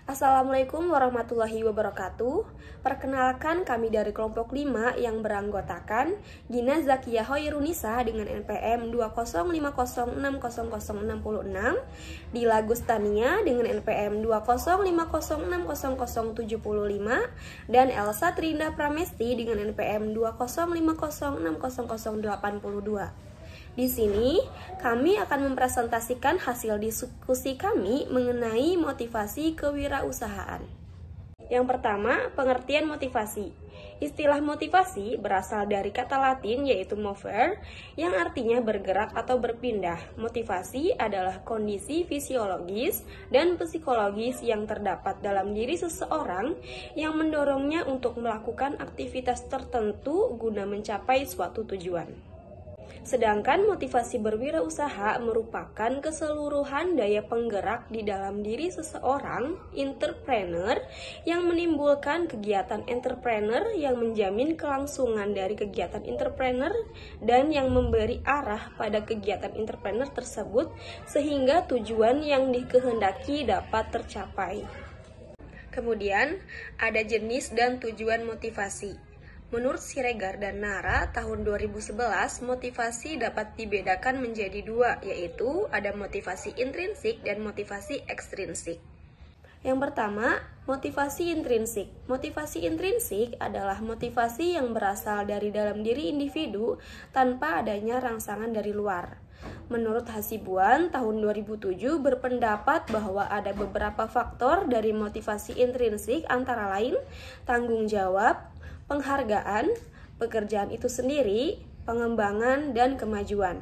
Assalamualaikum warahmatullahi wabarakatuh. Perkenalkan kami dari kelompok 5 yang beranggotakan Gina Zakia Hoirunisa dengan NPM 205060066, Dila Gustania dengan NPM 205060075, dan Elsa Trinda Pramesti dengan NPM 205060082. Di sini, kami akan mempresentasikan hasil diskusi kami mengenai motivasi kewirausahaan. Yang pertama, pengertian motivasi. Istilah motivasi berasal dari kata Latin yaitu mover, yang artinya bergerak atau berpindah. Motivasi adalah kondisi fisiologis dan psikologis yang terdapat dalam diri seseorang yang mendorongnya untuk melakukan aktivitas tertentu guna mencapai suatu tujuan. Sedangkan motivasi berwirausaha merupakan keseluruhan daya penggerak di dalam diri seseorang, entrepreneur, yang menimbulkan kegiatan entrepreneur yang menjamin kelangsungan dari kegiatan entrepreneur dan yang memberi arah pada kegiatan entrepreneur tersebut sehingga tujuan yang dikehendaki dapat tercapai. Kemudian, ada jenis dan tujuan motivasi. Menurut Siregar dan Nara, tahun 2011, motivasi dapat dibedakan menjadi dua, yaitu ada motivasi intrinsik dan motivasi ekstrinsik. Yang pertama, motivasi intrinsik. Motivasi intrinsik adalah motivasi yang berasal dari dalam diri individu tanpa adanya rangsangan dari luar. Menurut Hasibuan, tahun 2007 berpendapat bahwa ada beberapa faktor dari motivasi intrinsik antara lain tanggung jawab, penghargaan, pekerjaan itu sendiri, pengembangan, dan kemajuan.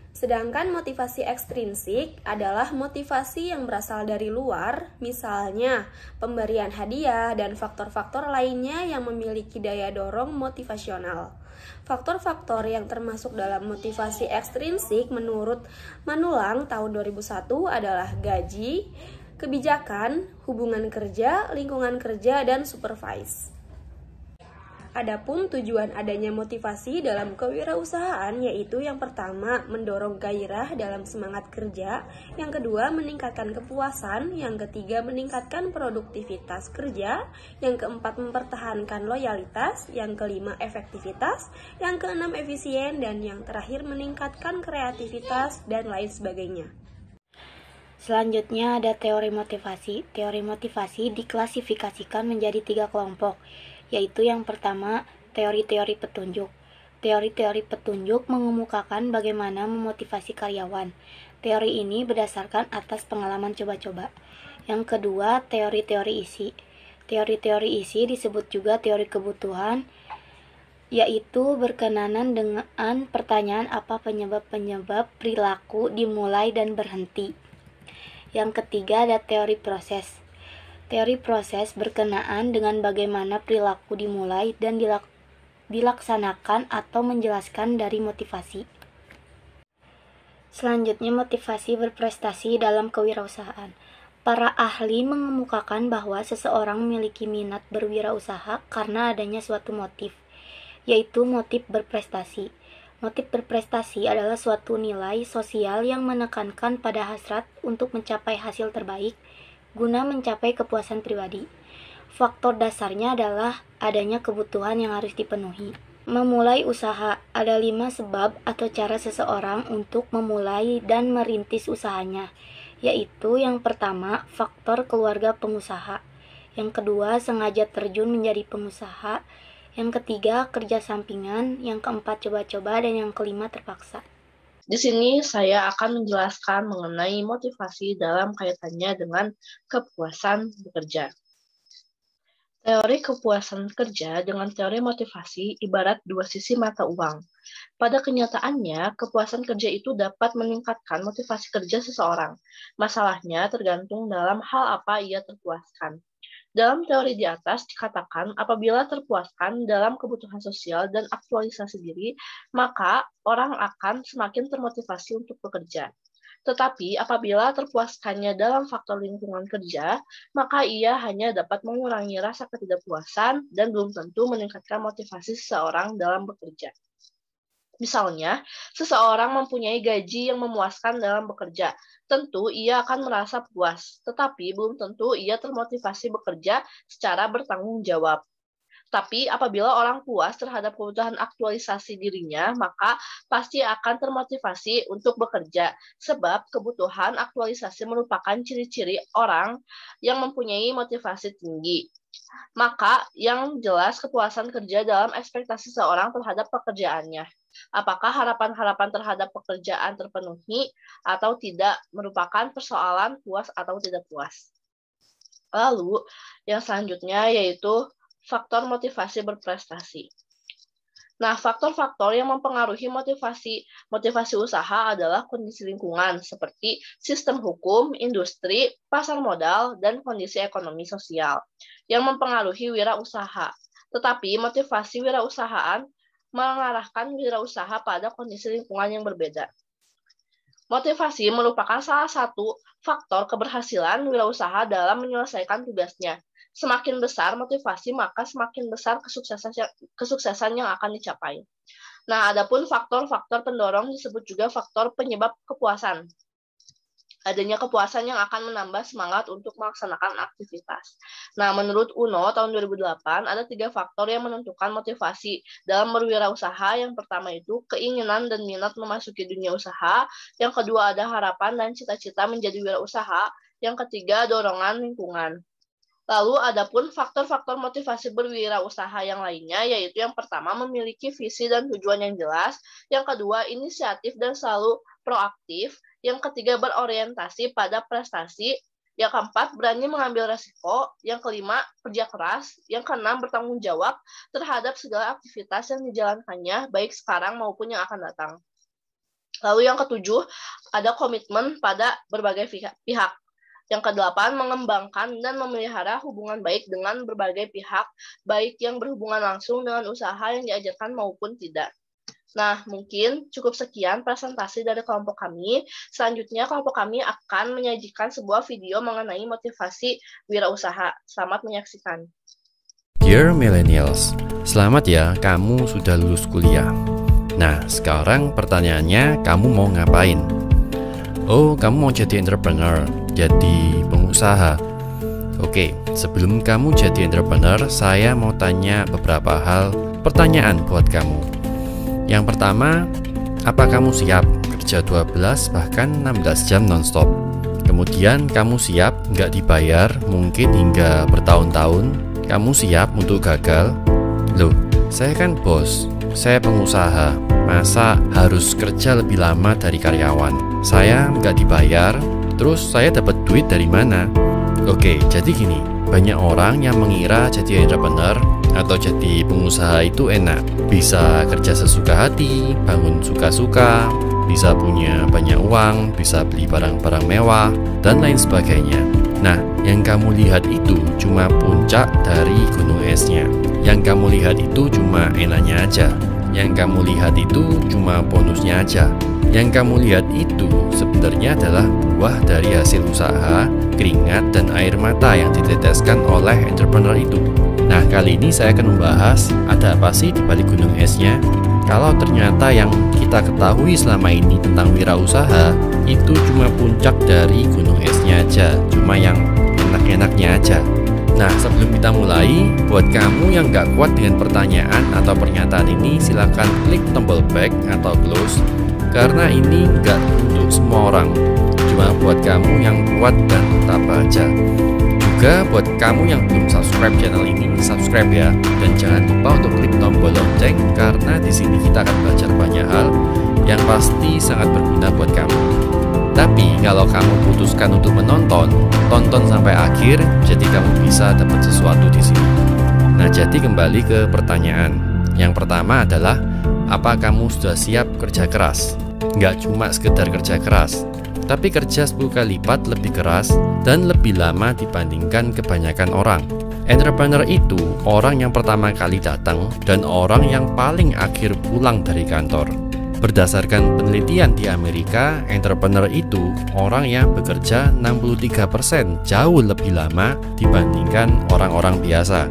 Sedangkan motivasi ekstrinsik adalah motivasi yang berasal dari luar, misalnya pemberian hadiah dan faktor-faktor lainnya yang memiliki daya dorong motivasional. Faktor-faktor yang termasuk dalam motivasi ekstrinsik menurut Manulang tahun 2001 adalah gaji, kebijakan, hubungan kerja, lingkungan kerja, dan supervise. Adapun tujuan adanya motivasi dalam kewirausahaan yaitu yang pertama mendorong gairah dalam semangat kerja, yang kedua meningkatkan kepuasan, yang ketiga meningkatkan produktivitas kerja, yang keempat mempertahankan loyalitas, yang kelima efektivitas, yang keenam efisien, dan yang terakhir meningkatkan kreativitas dan lain sebagainya. Selanjutnya ada teori motivasi. Teori motivasi diklasifikasikan menjadi 3 kelompok, yaitu yang pertama, teori-teori petunjuk. Teori-teori petunjuk mengemukakan bagaimana memotivasi karyawan. Teori ini berdasarkan atas pengalaman coba-coba. Yang kedua, teori-teori isi. Teori-teori isi disebut juga teori kebutuhan, yaitu berkenaan dengan pertanyaan apa penyebab-penyebab perilaku dimulai dan berhenti. Yang ketiga ada teori proses. Teori proses berkenaan dengan bagaimana perilaku dimulai dan dilaksanakan atau menjelaskan dari motivasi. Selanjutnya motivasi berprestasi dalam kewirausahaan. Para ahli mengemukakan bahwa seseorang memiliki minat berwirausaha karena adanya suatu motif, yaitu motif berprestasi. Motif berprestasi adalah suatu nilai sosial yang menekankan pada hasrat untuk mencapai hasil terbaik guna mencapai kepuasan pribadi. Faktor dasarnya adalah adanya kebutuhan yang harus dipenuhi. Memulai usaha. Ada 5 sebab atau cara seseorang untuk memulai dan merintis usahanya, yaitu yang pertama, faktor keluarga pengusaha. Yang kedua, sengaja terjun menjadi pengusaha. Yang ketiga, kerja sampingan. Yang keempat, coba-coba. Dan yang kelima, terpaksa. Di sini saya akan menjelaskan mengenai motivasi dalam kaitannya dengan kepuasan bekerja. Teori kepuasan kerja dengan teori motivasi ibarat dua sisi mata uang. Pada kenyataannya, kepuasan kerja itu dapat meningkatkan motivasi kerja seseorang. Masalahnya tergantung dalam hal apa ia terpuaskan. Dalam teori di atas dikatakan apabila terpuaskan dalam kebutuhan sosial dan aktualisasi diri, maka orang akan semakin termotivasi untuk bekerja. Tetapi apabila terpuaskannya dalam faktor lingkungan kerja, maka ia hanya dapat mengurangi rasa ketidakpuasan dan belum tentu meningkatkan motivasi seseorang dalam bekerja. Misalnya, seseorang mempunyai gaji yang memuaskan dalam bekerja. Tentu ia akan merasa puas, tetapi belum tentu ia termotivasi bekerja secara bertanggung jawab. Tapi apabila orang puas terhadap kebutuhan aktualisasi dirinya, maka pasti akan termotivasi untuk bekerja, sebab kebutuhan aktualisasi merupakan ciri-ciri orang yang mempunyai motivasi tinggi. Maka yang jelas kepuasan kerja dalam ekspektasi seorang terhadap pekerjaannya. Apakah harapan-harapan terhadap pekerjaan terpenuhi atau tidak merupakan persoalan puas atau tidak puas. Lalu, yang selanjutnya yaitu faktor motivasi berprestasi. Nah, faktor-faktor yang mempengaruhi motivasi usaha adalah kondisi lingkungan seperti sistem hukum, industri, pasar modal, dan kondisi ekonomi sosial yang mempengaruhi wirausaha. Tetapi motivasi wirausahaan mengarahkan wirausaha pada kondisi lingkungan yang berbeda. Motivasi merupakan salah satu faktor keberhasilan wirausaha dalam menyelesaikan tugasnya. Semakin besar motivasi, maka semakin besar kesuksesan yang akan dicapai. Nah, adapun faktor-faktor pendorong disebut juga faktor penyebab kepuasan. Adanya kepuasan yang akan menambah semangat untuk melaksanakan aktivitas. Nah, menurut UNO tahun 2008, ada 3 faktor yang menentukan motivasi dalam berwirausaha. Yang pertama itu keinginan dan minat memasuki dunia usaha. Yang kedua ada harapan dan cita-cita menjadi wirausaha. Yang ketiga dorongan lingkungan. Lalu adapun faktor-faktor motivasi berwirausaha yang lainnya, yaitu yang pertama memiliki visi dan tujuan yang jelas, yang kedua inisiatif dan selalu proaktif, yang ketiga berorientasi pada prestasi, yang keempat berani mengambil resiko, yang kelima kerja keras, yang keenam bertanggung jawab terhadap segala aktivitas yang dijalankannya, baik sekarang maupun yang akan datang. Lalu yang ketujuh ada komitmen pada berbagai pihak. Yang kedelapan, mengembangkan dan memelihara hubungan baik dengan berbagai pihak, baik yang berhubungan langsung dengan usaha yang diajarkan maupun tidak. Nah, mungkin cukup sekian presentasi dari kelompok kami. Selanjutnya, kelompok kami akan menyajikan sebuah video mengenai motivasi wirausaha. Selamat menyaksikan. Dear Millennials, selamat ya, kamu sudah lulus kuliah. Nah, sekarang pertanyaannya, kamu mau ngapain? Oh, kamu mau jadi entrepreneur, jadi pengusaha. Oke, sebelum kamu jadi entrepreneur, saya mau tanya beberapa hal pertanyaan buat kamu. Yang pertama, apa kamu siap kerja 12 bahkan 16 jam nonstop? Kemudian kamu siap nggak dibayar mungkin hingga bertahun-tahun? Kamu siap untuk gagal? Loh, saya kan bos, saya pengusaha. Masa harus kerja lebih lama dari karyawan? Saya nggak dibayar, terus saya dapat duit dari mana? Oke, jadi gini, banyak orang yang mengira jadi entrepreneur atau jadi pengusaha itu enak. Bisa kerja sesuka hati, bangun suka-suka, bisa punya banyak uang, bisa beli barang-barang mewah, dan lain sebagainya. Nah, yang kamu lihat itu cuma puncak dari gunung esnya. Yang kamu lihat itu cuma enaknya aja. Yang kamu lihat itu cuma bonusnya aja. Yang kamu lihat itu sebenarnya adalah buah dari hasil usaha, keringat, dan air mata yang diteteskan oleh entrepreneur itu. Nah, kali ini saya akan membahas ada apa sih di balik gunung esnya. Kalau ternyata yang kita ketahui selama ini tentang wirausaha itu cuma puncak dari gunung esnya aja, cuma yang enak-enaknya aja. Nah, sebelum kita mulai, buat kamu yang gak kuat dengan pertanyaan atau pernyataan ini, silakan klik tombol back atau close, karena ini gak untuk semua orang, cuma buat kamu yang kuat dan tetap aja. Juga buat kamu yang belum subscribe channel ini, subscribe ya, dan jangan lupa untuk klik tombol lonceng, karena di sini kita akan belajar banyak hal yang pasti sangat berguna buat kamu. Tapi kalau kamu putuskan untuk menonton, tonton sampai akhir, jadi kamu bisa dapat sesuatu di sini. Nah, jadi kembali ke pertanyaan. Yang pertama adalah, apa kamu sudah siap kerja keras? Nggak cuma sekedar kerja keras, tapi kerja 10 kali lipat lebih keras dan lebih lama dibandingkan kebanyakan orang. Entrepreneur itu orang yang pertama kali datang dan orang yang paling akhir pulang dari kantor. Berdasarkan penelitian di Amerika, entrepreneur itu orang yang bekerja 63% jauh lebih lama dibandingkan orang-orang biasa.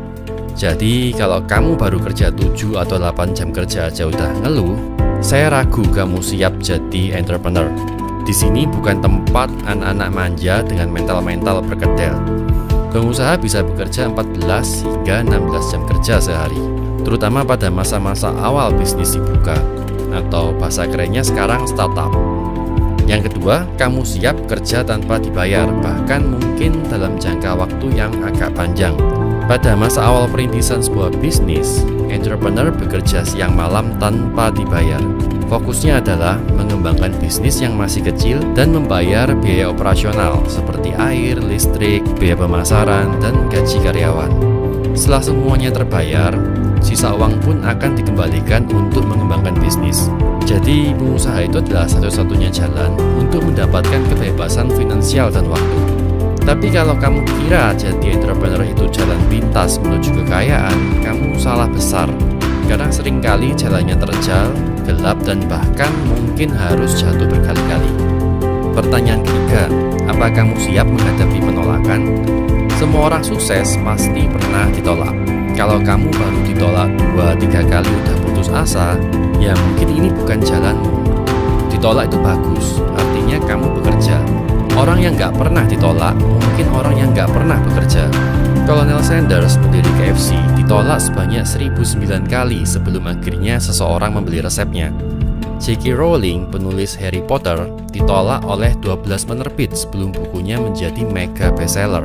Jadi kalau kamu baru kerja 7 atau 8 jam kerja aja udah ngeluh, Saya ragu kamu siap jadi entrepreneur. Di sini bukan tempat anak-anak manja dengan mental-mental berkedel. Pengusaha bisa bekerja 14 hingga 16 jam kerja sehari, terutama pada masa-masa awal bisnis dibuka, atau bahasa kerennya sekarang startup. Yang kedua, kamu siap kerja tanpa dibayar, bahkan mungkin dalam jangka waktu yang agak panjang. Pada masa awal perintisan sebuah bisnis, entrepreneur bekerja siang malam tanpa dibayar. Fokusnya adalah mengembangkan bisnis yang masih kecil dan membayar biaya operasional seperti air, listrik, biaya pemasaran, dan gaji karyawan. Setelah semuanya terbayar, sisa uang pun akan dikembalikan untuk mengembangkan bisnis. Jadi, pengusaha itu adalah satu-satunya jalan untuk mendapatkan kebebasan finansial dan waktu. Tapi kalau kamu kira jadi entrepreneur itu jalan pintas menuju kekayaan, kamu salah besar. Karena seringkali jalannya terjal, gelap, dan bahkan mungkin harus jatuh berkali-kali. Pertanyaan ketiga, apa kamu siap menghadapi penolakan? Semua orang sukses pasti pernah ditolak. Kalau kamu baru ditolak 2-3 kali udah putus asa, ya mungkin ini bukan jalanmu. Ditolak itu bagus, artinya kamu bekerja. Orang yang nggak pernah ditolak, mungkin orang yang nggak pernah bekerja. Colonel Sanders, pendiri KFC, ditolak sebanyak 1009 kali sebelum akhirnya seseorang membeli resepnya. J.K. Rowling, penulis Harry Potter, ditolak oleh 12 penerbit sebelum bukunya menjadi mega bestseller.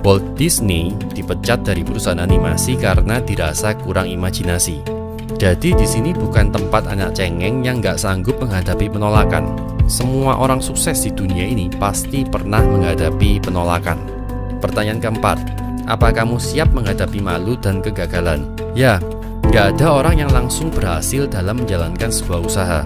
Walt Disney dipecat dari perusahaan animasi karena dirasa kurang imajinasi. Jadi di sini bukan tempat anak cengeng yang nggak sanggup menghadapi penolakan. Semua orang sukses di dunia ini pasti pernah menghadapi penolakan. Pertanyaan keempat, apa kamu siap menghadapi malu dan kegagalan? Ya, nggak ada orang yang langsung berhasil dalam menjalankan sebuah usaha.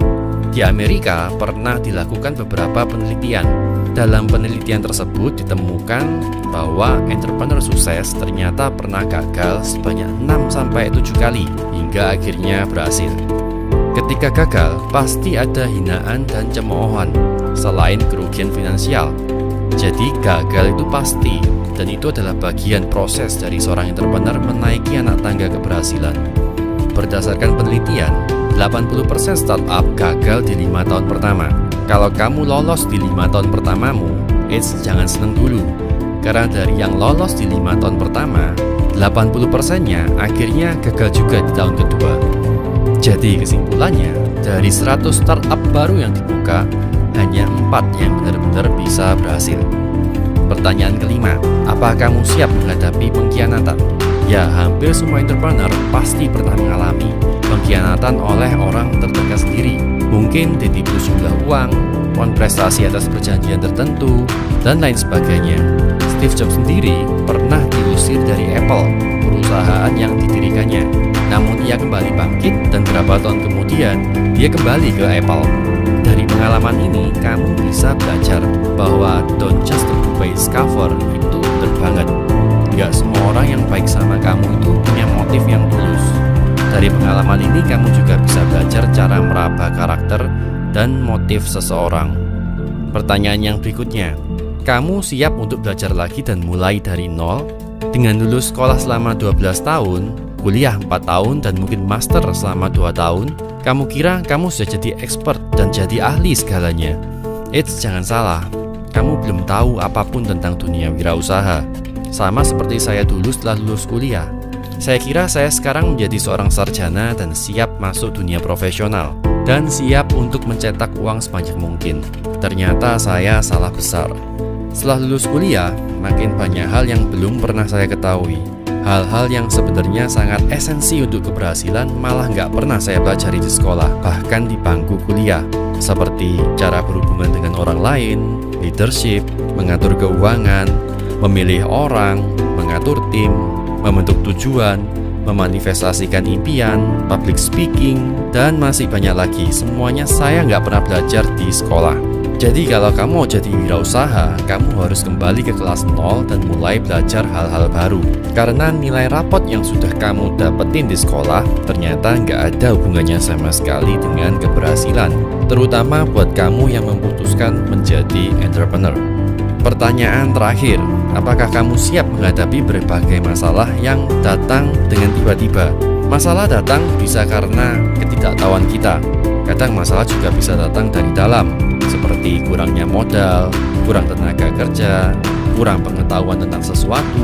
Di Amerika pernah dilakukan beberapa penelitian. Dalam penelitian tersebut ditemukan bahwa entrepreneur sukses ternyata pernah gagal sebanyak 6-7 kali hingga akhirnya berhasil. Ketika gagal, pasti ada hinaan dan cemoohan, selain kerugian finansial. Jadi gagal itu pasti, dan itu adalah bagian proses dari seorang entrepreneur menaiki anak tangga keberhasilan. Berdasarkan penelitian, 80% startup gagal di 5 tahun pertama. Kalau kamu lolos di 5 tahun pertamamu, jangan seneng dulu. Karena dari yang lolos di 5 tahun pertama, 80%-nya akhirnya gagal juga di tahun kedua. Jadi kesimpulannya, dari 100 startup baru yang dibuka, hanya 4 yang benar-benar bisa berhasil. Pertanyaan kelima, apa kamu siap menghadapi pengkhianatan? Ya, hampir semua entrepreneur pasti pernah mengalami pengkhianatan oleh orang terdekat sendiri. Mungkin ditipu sejumlah uang, prestasi atas perjanjian tertentu, dan lain sebagainya. Steve Jobs sendiri pernah diusir dari Apple, perusahaan yang didirikannya. Namun ia kembali bangkit dan beberapa tahun kemudian dia kembali ke Apple. Dari pengalaman ini kamu bisa belajar bahwa don't just the face cover itu benar banget. Gak semua orang yang baik sama kamu itu punya motif yang tulus. Dari pengalaman ini kamu juga bisa belajar cara meraba karakter dan motif seseorang. Pertanyaan yang berikutnya, kamu siap untuk belajar lagi dan mulai dari nol? Dengan lulus sekolah selama 12 tahun, kuliah 4 tahun, dan mungkin master selama 2 tahun, kamu kira kamu sudah jadi expert dan jadi ahli segalanya. Jangan salah, kamu belum tahu apapun tentang dunia wirausaha. Sama seperti saya dulu setelah lulus kuliah. Saya kira saya sekarang menjadi seorang sarjana dan siap masuk dunia profesional dan siap untuk mencetak uang sebanyak mungkin. Ternyata saya salah besar. Setelah lulus kuliah, makin banyak hal yang belum pernah saya ketahui. Hal-hal yang sebenarnya sangat esensi untuk keberhasilan malah nggak pernah saya pelajari di sekolah, bahkan di bangku kuliah. Seperti cara berhubungan dengan orang lain, leadership, mengatur keuangan, memilih orang, mengatur tim, membentuk tujuan, memanifestasikan impian, public speaking, dan masih banyak lagi. Semuanya saya nggak pernah belajar di sekolah. Jadi kalau kamu mau jadi wirausaha, kamu harus kembali ke kelas 0 dan mulai belajar hal-hal baru. Karena nilai rapot yang sudah kamu dapetin di sekolah ternyata nggak ada hubungannya sama sekali dengan keberhasilan. Terutama buat kamu yang memutuskan menjadi entrepreneur. Pertanyaan terakhir, apakah kamu siap menghadapi berbagai masalah yang datang dengan tiba-tiba? Masalah datang bisa karena ketidaktahuan kita, kadang masalah juga bisa datang dari dalam, seperti kurangnya modal, kurang tenaga kerja, kurang pengetahuan tentang sesuatu,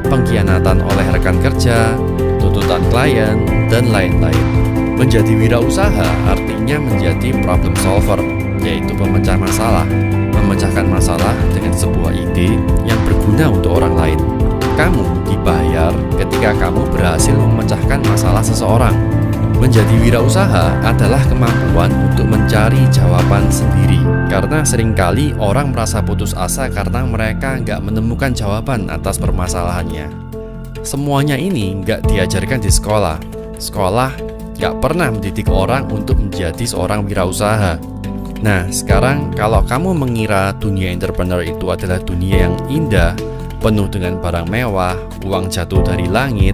pengkhianatan oleh rekan kerja, tuntutan klien, dan lain-lain. Menjadi wirausaha artinya menjadi problem solver, yaitu pemecah masalah. Memecahkan masalah dengan sebuah ide yang berguna untuk orang lain. Kamu dibayar ketika kamu berhasil memecahkan masalah seseorang. Menjadi wirausaha adalah kemampuan untuk mencari jawaban sendiri. Karena seringkali orang merasa putus asa karena mereka nggak menemukan jawaban atas permasalahannya. Semuanya ini nggak diajarkan di sekolah. Sekolah nggak pernah mendidik orang untuk menjadi seorang wirausaha. Nah, sekarang kalau kamu mengira dunia entrepreneur itu adalah dunia yang indah, penuh dengan barang mewah, uang jatuh dari langit,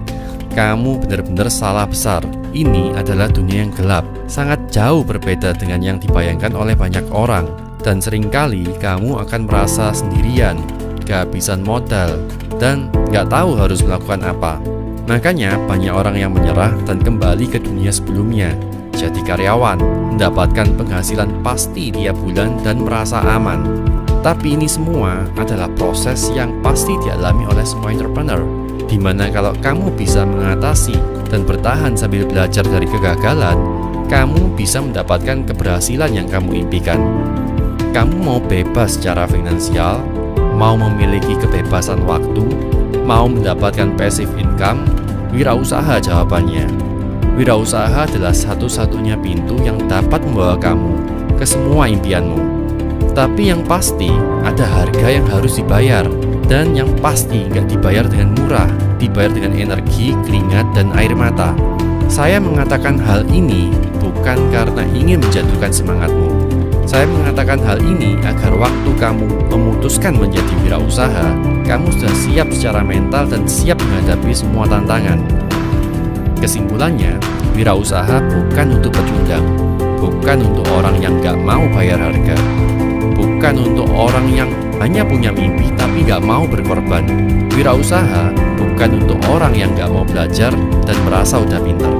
kamu benar-benar salah besar. Ini adalah dunia yang gelap, sangat jauh berbeda dengan yang dibayangkan oleh banyak orang. Dan seringkali kamu akan merasa sendirian, kehabisan modal, dan nggak tahu harus melakukan apa. Makanya banyak orang yang menyerah dan kembali ke dunia sebelumnya. Jadi karyawan, mendapatkan penghasilan pasti tiap bulan dan merasa aman. Tapi ini semua adalah proses yang pasti dialami oleh semua entrepreneur. Dimana kalau kamu bisa mengatasi dan bertahan sambil belajar dari kegagalan, kamu bisa mendapatkan keberhasilan yang kamu impikan. Kamu mau bebas secara finansial, mau memiliki kebebasan waktu, mau mendapatkan passive income, wirausaha jawabannya. Wirausaha adalah satu-satunya pintu yang dapat membawa kamu ke semua impianmu. Tapi yang pasti, ada harga yang harus dibayar. Dan yang pasti nggak dibayar dengan murah, dibayar dengan energi, keringat, dan air mata. Saya mengatakan hal ini bukan karena ingin menjatuhkan semangatmu. Saya mengatakan hal ini agar waktu kamu memutuskan menjadi wirausaha, kamu sudah siap secara mental dan siap menghadapi semua tantangan. Kesimpulannya, wirausaha bukan untuk pecundang, bukan untuk orang yang nggak mau bayar harga, bukan untuk orang yang hanya punya mimpi tapi gak mau berkorban. Wirausaha bukan untuk orang yang gak mau belajar dan merasa udah pintar.